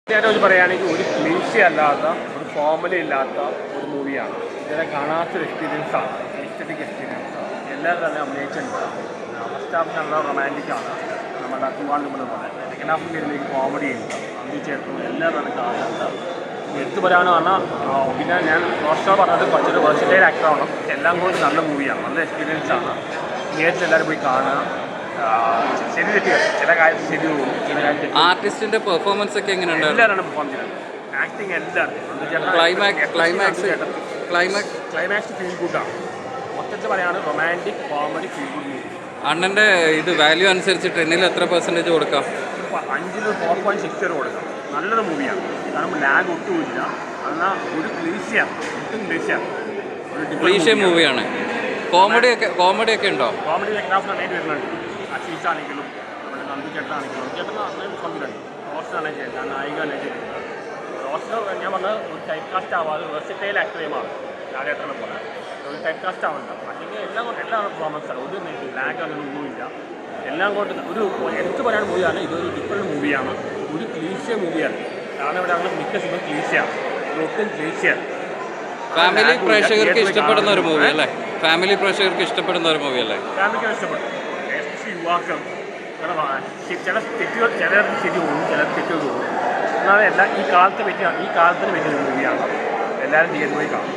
വെച്ച് പറയുകയാണെങ്കിൽ ഒരു ക്ലീശ അല്ലാത്ത ഒരു ഫോർമുല ഇല്ലാത്ത ഒരു മൂവിയാണ്. ഇതുവരെ കാണാത്തൊരു എക്സ്പീരിയൻസാണ്, എസ്തെറ്റിക് എക്സ്പീരിയൻസാണ്. എല്ലാവരും തന്നെ അഭിനയിച്ചിട്ടുണ്ട്. ഫസ്റ്റ് ഹാഫ് നല്ല റൊമാൻറ്റിക്കാണ്, നമ്മുടെ കുമാർ നമ്മൾ പറയുന്നത്. സെക്കൻഡ് ഹാഫ് കയറിലേക്ക് കോമഡി ഉണ്ട്, അഭിനയിച്ചേക്കും എല്ലാവരും തന്നെ കാണുന്നുണ്ട്. എടുത്തു പറയാമെന്ന് പറഞ്ഞാൽ പിന്നെ ഞാൻ റോസ്റ്റോ പറഞ്ഞത് കുറച്ചൊരു വെർസറ്റൈൽ ആക്ടറാണ്. എല്ലാം കൂടി നല്ല മൂവിയാണ്, നല്ല എക്സ്പീരിയൻസാണ്. തിയേറ്ററിൽ എല്ലാവരും പോയി കാണുക. ശരി തെറ്റുക, ചില കാര്യത്തിൽ ശരി പോകും, ചില കാര്യത്തിൽ ആർട്ടിസ്റ്റിന്റെ പെർഫോമൻസ് ഒക്കെ എങ്ങനെയുണ്ട്? എല്ലാവരാണ് പെർഫോം ചെയ്യുന്നത്. ആക്ടിങ് എല്ലാവരും. ക്ലൈമാക്സ് ഫീൽ ഗുഡാണ്. മൊത്തത്തിൽ പറയുകയാണ് romantic comedy feel good movie. അണ്ണൻ്റെ ഇത് വാല്യൂ അനുസരിച്ച് 10-ൽ എത്ര പെർസെൻറ്റേജ് കൊടുക്കാം? 5-ൽ 4.6 വരെ കൊടുക്കാം. നല്ലൊരു മൂവിയാണ്, കാരണം ലാഗ് ഒട്ടുമില്ല. എന്നാൽ ഒരു ക്ലീശയാണ്, ഒട്ടും ക്ലീശയാണ്. ക്ലീശ മൂവിയാണ്. കോമഡി ഒക്കെ ഉണ്ടോ? കോമഡി സെക്കൻഡ് ഹാഫ് നന്നായിട്ട് വരുന്നുണ്ട്. അഷീഷ് ആണെങ്കിലും നമ്മുടെ നന്ദി ചേട്ടനാണെങ്കിലും ചേട്ടൻ നന്നായിട്ട് സംവിധാനം. റോസ്റ്ററാണെങ്കിൽ ചേട്ടൻ, നായിക അല്ലെങ്കിൽ റോസ്റ്റർ ഞാൻ പറഞ്ഞത് ഒരു ടൈപ്പ് കാസ്റ്റ് ആവാതെ വെർസറ്റൈൽ ആക്ടറേമാണ് ലാലേട്ടനെ പോലെ. ഒരു ടൈപ്പ് കാസ്റ്റ് ആവുന്നുണ്ട്. അല്ലെങ്കിൽ എല്ലാം പെർഫോമൻസാണ്. ഒരു ലാഗ് അങ്ങനെയൊന്നുമില്ല. എല്ലാം കൊണ്ട് ഒരു എടുത്തു പറയാൻ മൂവിയാണ്. ഇതൊരു ഡിഫറെൻറ്റ് മൂവിയാണ്, ഒരു ക്ലീശ മൂവിയാണ്. കാരണം ഇവിടെ അങ്ങനെ മിക്ക സിനിമ ക്ലീശയാണ്, ഒട്ടും ക്ലീശയാണ്. ഫാമിലി പ്രേക്ഷകർക്ക് ഇഷ്ടപ്പെടുന്ന ഒരു മൂവി അല്ലേ? ഫാമിലി പ്രേക്ഷകർക്ക് ഇഷ്ടപ്പെടുന്ന ഒരു മൂവി അല്ലേ? ഫാമിലിക്ക് ഇഷ്ടപ്പെടും, എസ്പെഷ്യലി യുവാക്കൾ. ചില തെറ്റുകൾ ചിലർക്ക് ശരി പോകും, ചിലർ തെറ്റുകൾ പോകും. എന്നാൽ എല്ലാം ഈ കാലത്തിന് പറ്റിയ ഒരു മൂവിയാണ്. എല്ലാവരും തിയേറ്ററിൽ പോയി കാണും.